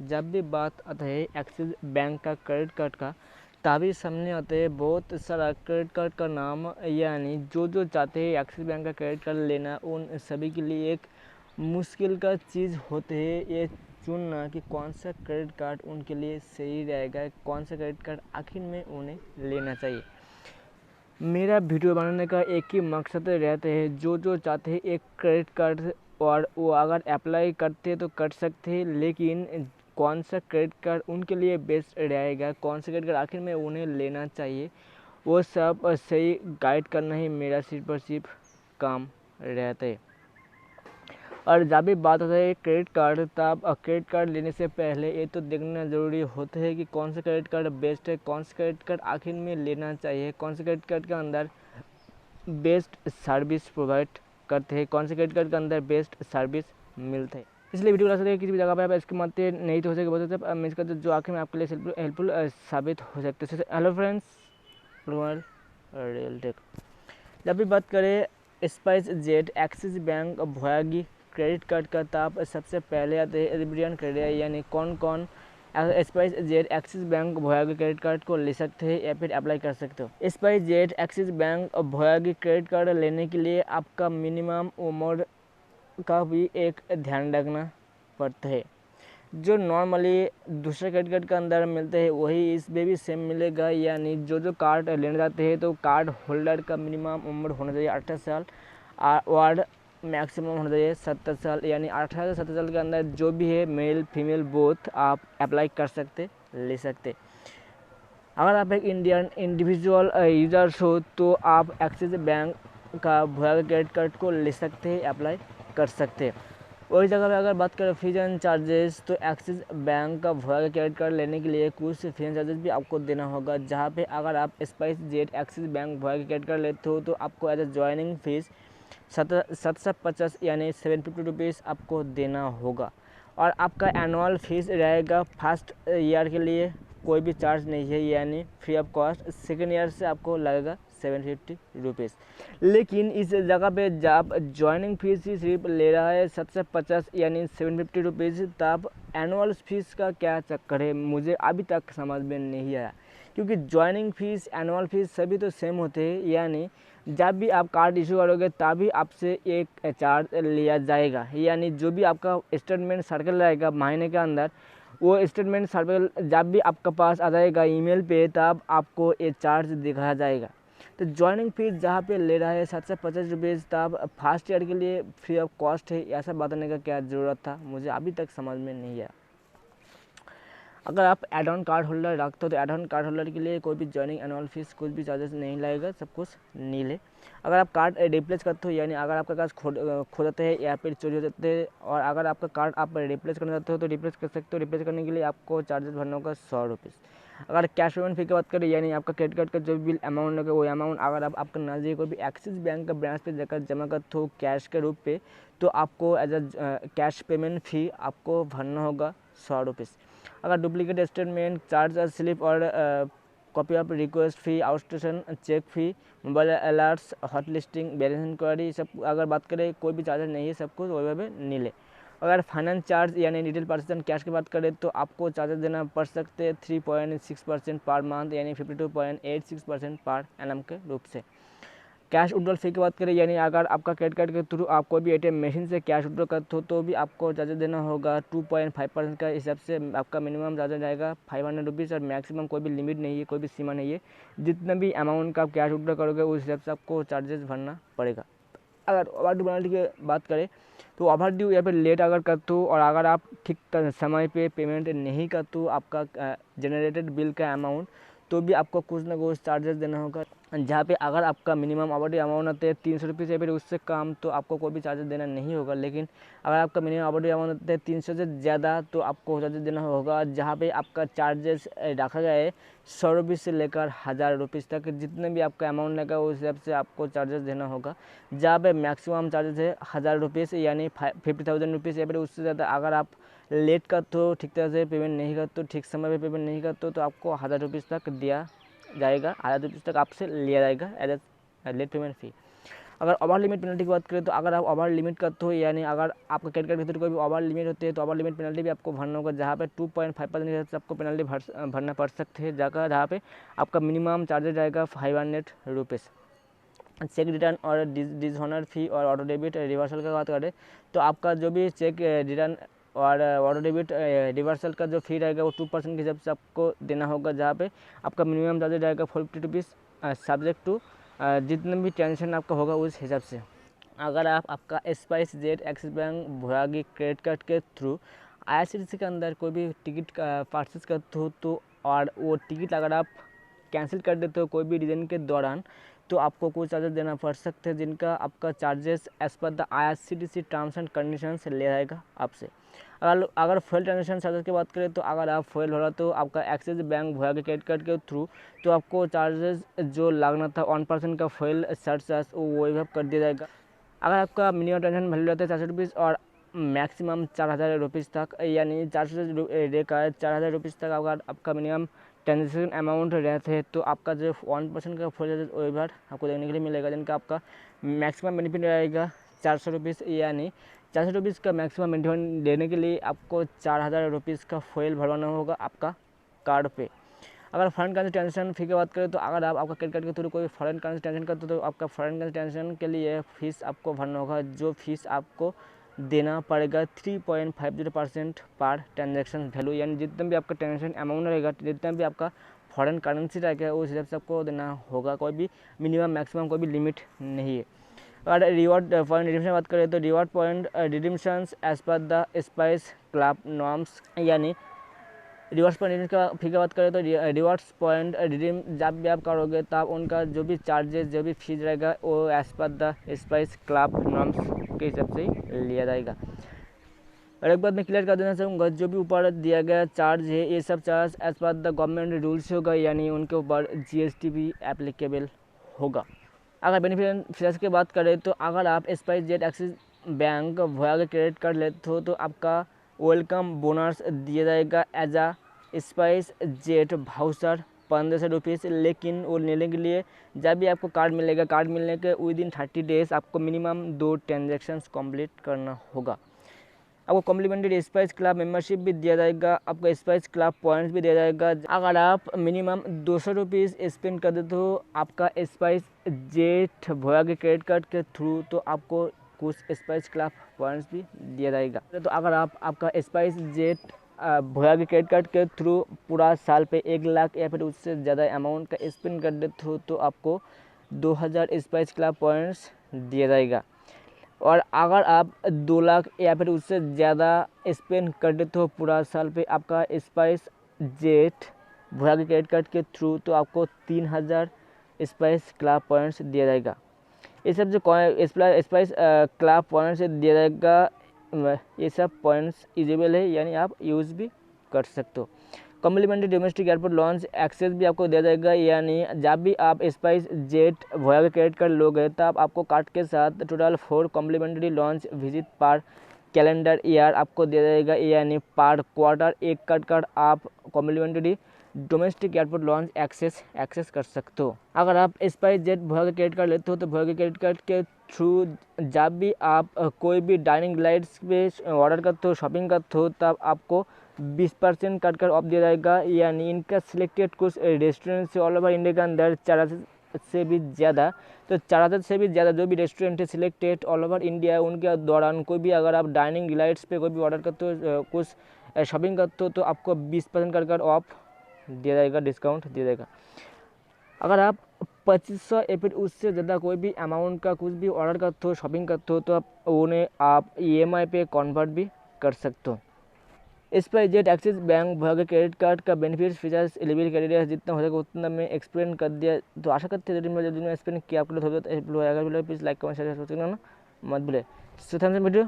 जब भी बात आता है एक्सिस बैंक का क्रेडिट कार्ड का, तभी सामने आते हैं बहुत सारा क्रेडिट कार्ड का नाम। यानी जो चाहते हैं एक्सिस बैंक का क्रेडिट कार्ड लेना, उन सभी के लिए एक मुश्किल का चीज़ होते है ये चुनना कि कौन सा क्रेडिट कार्ड उनके लिए सही रहेगा, कौन सा क्रेडिट कार्ड आखिर में उन्हें लेना चाहिए। मेरा वीडियो बनाने का एक ही मकसद रहता है, जो चाहते हैं एक क्रेडिट कार्ड और वो अगर अप्लाई करते हैं तो कर सकते हैं, लेकिन कौन सा क्रेडिट कार्ड उनके लिए बेस्ट रहेगा, कौन सा क्रेडिट कार्ड आखिर में उन्हें लेना चाहिए, वो सब सही गाइड करना ही मेरा सिर्फ और सिर्फ काम रहता है। और जब भी बात होता है क्रेडिट कार्ड, तब क्रेडिट कार्ड लेने से पहले ये तो देखना ज़रूरी होता है कि कौन सा क्रेडिट कार्ड बेस्ट है, कौन सा क्रेडिट कार्ड आखिर में लेना चाहिए, कौन सा क्रेडिट कार्ड के अंदर बेस्ट सर्विस प्रोवाइड करते हैं, कौन से क्रेडिट कार्ड के अंदर बेस्ट सर्विस मिलते हैं। इसलिए वीडियो बना सकते हैं किसी भी जगह पर आप इसके मत नहीं तो हो सके बहुत सकते मैं इसका जो आखिर में आपके लिए हेल्पफुल साबित हो सकते हैं। Hello friends, real tech. जब भी बात करें SpiceJet Axis Bank Voyage credit card का, तब सबसे पहले आते हैं एलिजिबिलिटी क्राइटेरिया, यानी कौन कौन SpiceJet Axis Bank Voyage credit card को ले सकते हैं या फिर अप्लाई कर सकते हो। SpiceJet Axis Bank Voyage credit card लेने के लिए आपका मिनिमम उम्र का भी एक ध्यान रखना पड़ता है। जो नॉर्मली दूसरे क्रेडिट कार्ड के अंदर मिलते हैं वही इसमें भी सेम मिलेगा। यानी जो कार्ड लेने जाते हैं तो कार्ड होल्डर का मिनिमम उम्र होना चाहिए 18 साल और मैक्सिमम होना चाहिए 70 साल। यानी 18 से 70 साल के अंदर जो भी है मेल फीमेल बोथ आप अप्लाई कर सकते, ले सकते। अगर आप एक इंडियन इंडिविजुअल यूजर्स हो तो आप एक्सिस बैंक का भोया क्रेडिट कार्ड को ले सकते हैं, अप्लाई कर सकते हैं। वही जगह पे अगर बात करें फीस एंड चार्जेस, तो एक्सिस बैंक का भोया क्रेडिट कार्ड लेने के लिए कुछ फीस एंड चार्जेस भी आपको देना होगा। जहाँ पे अगर आप SpiceJet Axis Bank Voyage credit card लेते हो तो आपको एज ए ज्वाइनिंग फीस 750 यानी 750 रुपीज़ आपको देना होगा। और आपका एनुअल फीस रहेगा फर्स्ट ईयर के लिए कोई भी चार्ज नहीं है, यानी free of cost. Second year से आपको लगेगा 750 रुपीज़। लेकिन इस जगह पे जब ज्वाइनिंग फीस ही सिर्फ ले रहा है 750 यानी 750 रुपीज़, तब एनुअल फीस का क्या चक्कर है, मुझे अभी तक समझ में नहीं आया। क्योंकि ज्वाइनिंग फीस एनुअल फीस सभी तो सेम होते हैं। यानी जब भी आप कार्ड इशू करोगे तभी आपसे एक चार्ज लिया जाएगा। यानी जो भी आपका स्टेटमेंट सर्कल रहेगा महीने के अंदर, वो स्टेटमेंट सर्कल जब भी आपके पास आ जाएगा ईमेल पे, तब आपको ये चार्ज दिखाया जाएगा। तो ज्वाइनिंग फीस जहाँ पे ले रहा है 750 रुपीज़, तब फर्स्ट ईयर के लिए फ्री ऑफ कॉस्ट है, ऐसा बताने का क्या ज़रूरत था, मुझे अभी तक समझ में नहीं आया। अगर आप एड ऑन कार्ड होल्डर रखते हो तो एड ऑन कार्ड होल्डर के लिए कोई भी ज्वाइनिंग एनुअल फीस कुछ भी चार्जेस नहीं लगेगा, सब कुछ नील है। अगर आप कार्ड रिप्लेस करते हो, यानी अगर आपका कार्ड खो जाते हैं या फिर चोरी हो जाते हैं, और अगर आपका कार्ड आप रिप्लेस करना चाहते हो तो रिप्लेस कर सकते हो। रिप्लेस करने के लिए आपको चार्जेस भरना होगा 100 रुपीज़। अगर कैश पेमेंट फी की बात करें, यानी आपका क्रेडिट कार्ड का जो बिल अमाउंट होगा वो अमाउंट अगर आप आपका नज़दीक कोई भी एक्सिस बैंक का ब्रांच पे जाकर जमा करते हो कैश के रूप पे, तो आपको as a cash payment fee आपको भरना होगा 100 रुपीज़। अगर डुप्लीकेट स्टेटमेंट, चार्ज स्लिप और copy of request fee, outstation cheque fee, mobile alerts, hot listing, balance enquiry, सब अगर बात करें कोई भी चार्जेस नहीं है, सब कुछ वही पे नीले। अगर फाइनेंस चार्ज यानी रिटेल परसेंट कैश की बात करें तो आपको चार्जेस देना पड़ सकते हैं 3.6% पर मंथ, यानी 52.86% पर एनम के रूप से। कैश विड्रॉल फी की बात करें, यानी अगर आपका क्रेडिट कार्ड के थ्रू आप कोई भी एटीएम मशीन से कैश विड्रॉल करते हो तो भी आपको चार्जेस देना होगा 2.5% का हिसाब से। आपका मिनिमम चार्जेस जाएगा 500 रुपीज़ और मैक्सिमम कोई भी लिमिट नहीं है, कोई भी सीमा नहीं है। जितना भी अमाउंट का आप कैश विड्रॉल करोगे उस हिसाब से आपको चार्जेस भरना पड़ेगा। अगर ओवर ड्यू पेनल्टी की बात करें तो ओवर ड्यू या फिर लेट अगर करते हो और अगर आप ठीक समय पे पेमेंट नहीं करते हो आपका जनरेटेड बिल का अमाउंट, तो भी आपको कुछ ना कुछ चार्जेस देना होगा। जहाँ पे अगर आपका मिनिमम ओवर ड्यू अमाउंट आते हैं 300 रुपीज़ या फिर उससे कम, तो आपको कोई भी चार्जेस देना नहीं होगा। लेकिन अगर आपका मिनिमम ओवर ड्यू अमाउंट आते हैं 300 से ज़्यादा, तो आपको चार्जेस देना होगा। जहाँ पे आपका चार्जेस रखा गया है 100 रुपीज़ से लेकर 1000 रुपीज़ तक, जितने भी आपका अमाउंट लगा उस हिसाब से आपको चार्जेस देना होगा। जहाँ पे मैक्सिमम चार्जेस है 1000 रुपीज़ यानी 50,000 रुपीज़ या फिर उससे ज़्यादा। अगर आप लेट करते हो, ठीक तरह से पेमेंट नहीं करते हो, ठीक समय पे पेमेंट नहीं करते हो, तो आपको 1000 रुपीज़ तक दिया जाएगा, 1000 रुपीज़ तक आपसे लिया जाएगा एज ए लेट पेमेंट फ़ी। अगर ओवर लिमिट पेनल्टी की बात करें तो अगर आप ओवर लिमिट करते हो यानी अगर आपका क्रेडिट कार्ड के थ्रू कोई भी ओवर लिमिट होती है तो ओवर लिमिट पेनल्टी भी आपको भरना होगा, जहाँ पे 2.5% के हिसाब से आपको पेनल्टी भरना पड़ सकती है, जहाँ पे आपका मिनिमम चार्जेज रहेगा 500 रुपीज़। चेक रिटर्न और डिसऑनर फी और ऑटो डेबिट रिवर्सल का बात करें तो आपका जो भी चेक रिटर्न और ऑटो डेबिट रिवर्सल का जो फी रहेगा वो 2% के हिसाब से आपको देना होगा, जहाँ पे आपका मिनिमम चार्जेज रहेगा 450 रुपीज़ सब्जेक्ट टू जितना भी ट्रांजेक्शन आपका होगा उस हिसाब से। अगर आप आपका SpiceJet Axis Bank Voyage credit card के थ्रू IRCTC के अंदर कोई भी टिकट परचेज करते हो तो और वो टिकट अगर आप कैंसिल कर देते हो कोई भी रीज़न के दौरान तो आपको कुछ चार्जेस देना पड़ सकते हैं, जिनका आपका charges as per the IRCTC terms and conditions ले जाएगा आपसे। अगर फुल ट्रांजेक्शन चार्जेस की बात करें तो अगर आप फुल हो रहा तो आपका एक्सिस बैंक भोया के क्रेडिट कार्ड के थ्रू तो आपको चार्जेस जो लगना था 1% का फुल सरचार्ज वो वेव कर दिया जाएगा। अगर आपका मिनिमम ट्रांजेक्शन वैल्यू रहता है 400 रुपीज़ और मैक्सिमम 4000 रुपीज़ तक यानी 4000 रुपीज़ तक अगर आपका मिनिमम ट्रांजेक्शन अमाउंट रहते हैं तो आपका जो 1% का फुल चार्जेस वेवर आपको देखने के लिए मिलेगा, जिनका आपका मैक्सिमम बेनिफिट रहेगा 400 रुपीज़, यानी 400 रुपीज़ का मैक्सिमम बेनिफिट देने के लिए आपको 4000 रुपीज़ का फुल भरवाना होगा आपका कार्ड पे। अगर फॉरेन करेंसी ट्रांजेक्शन फी की बात करें तो अगर आप आपका क्रेडिट कार्ड के थ्रू कोई फॉरेन करेंसी ट्रांजेक्शन करते हो तो आपका फॉरेन करेंसी ट्रांजेक्शन के लिए फीस आपको भरना होगा, जो फीस आपको देना पड़ेगा 3.50% पर ट्रांजेक्शन वैल्यू, यानी जितना भी आपका ट्रांजेक्शन अमाउंट रहेगा, जितना भी आपका फॉरेन करेंसी रहेगा उस हिसाब से आपको देना होगा। कोई भी मिनिमम मैक्सिमम कोई भी लिमिट नहीं है। अगर रिवॉर्ड पॉइंट रिडीम्शन की बात करें तो reward point redemptions as per the Spice Club norms, यानी रिवर्स पॉइंट रिडीम का फी की बात करें तो रिवर्स पॉइंट रिडीम जब भी आप करोगे तब उनका जो भी चार्जेस जो भी फीस रहेगा वो as per the Spice Club norms के हिसाब से ही लिया जाएगा। और एक बात मैं क्लियर कर देना चाहूँगा, जो भी ऊपर दिया गया चार्ज है ये सब charge as per the government rules होगा, यानी उनके ऊपर GST भी एप्लीकेबल होगा। अगर बेनिफिट फीचर्स की बात करें तो अगर आप स्पाइस जेट एक्सिस बैंक भोया के क्रेडिट कार्ड लेते हो तो आपका वेलकम बोनस दिया जाएगा एज आ स्पाइस जेट भाउचर 1500 रुपीज़, लेकिन वो लेने के लिए जब भी आपको कार्ड मिलेगा, कार्ड मिलने के विदिन 30 डेज आपको मिनिमम 2 ट्रांजेक्शन्स कंप्लीट करना होगा। आपको कॉम्प्लीमेंट्री स्पाइस क्लब मेंबरशिप भी दिया जाएगा, आपको स्पाइस क्लब पॉइंट्स भी दिया जाएगा। अगर आप मिनिमम 200 रुपीज़ स्पेंड कर देते हो आपका स्पाइस जेट भोया के क्रेडिट कार्ड के थ्रू तो आपको कुछ स्पाइस क्लब पॉइंट्स भी दिया जाएगा। तो अगर आप आपका स्पाइस जेट भोया के क्रेडिट कार्ड के थ्रू पूरा साल पे 1 लाख या फिर उससे ज़्यादा अमाउंट का स्पेंड कर देते हो तो आपको 2000 स्पाइस क्लब पॉइंट्स दिया जाएगा। और अगर आप 2 लाख या फिर उससे ज़्यादा स्पेंड कर देते हो पूरा साल पे आपका स्पाइस जेट भोया के क्रेडिट कार्ड के थ्रू तो आपको 3000 स्पाइस क्लब पॉइंट्स दिया जाएगा। ये सब जो स्पाइस क्लब पॉइंट्स दिया जाएगा ये सब पॉइंट्स यूजेबल है, यानी आप यूज़ भी कर सकते हो। Complimentary domestic airport lounge access भी आपको दिया जाएगा, यानी जब भी आप स्पाइस जेट भोया के क्रेडिट कार्ड लोगे तब आपको कार्ड के साथ total 4 complimentary lounge visit per calendar year आपको दिया जाएगा, यानी पर क्वार्टर एक कार्ड आप complimentary domestic airport lounge access कर सकते हो। अगर आप स्पाइस जेट भोया के क्रेडिट कार्ड लेते हो तो भोया के क्रेडिट कार्ड के थ्रू जब भी आप कोई भी डाइनिंग लाइट्स पे ऑर्डर करते हो, शॉपिंग करते हो, तब आपको 20% कट ऑफ दिया जाएगा, यानी इनका सिलेक्टेड कुछ रेस्टोरेंट से ऑल ओवर इंडिया के अंदर 4000 से भी ज़्यादा तो 4000 से भी ज़्यादा जो भी रेस्टोरेंट है सिलेक्टेड ऑल ओवर इंडिया उनके दौरान कोई भी अगर आप डाइनिंग लाइट्स पे कोई भी ऑर्डर करते हो, कुछ शॉपिंग करते हो तो आपको 20% कट ऑफ दिया जाएगा, डिस्काउंट दिया जाएगा। अगर आप 2500 या फिर उससे ज़्यादा कोई भी अमाउंट का कुछ भी ऑर्डर करते हो, शॉपिंग करते हो तो आप EMI पे कन्वर्ट भी कर सकते हो। स्पाइस जेट एक्सिस बैंक भोया के क्रेडिट कार्ड का बेनिफिट्स फीचर्स एलिजिबिलिटी क्राइटेरिया जितना हो सके उतना मैं एक्सप्लेन कर दिया, तो आशा करते हैं जल्दी में एक्सप्लेन किया आपके लिए हेल्पफुल होगा। अगर प्लीज़ लाइक कमेंट शेयर मत भूलें। So thanks video.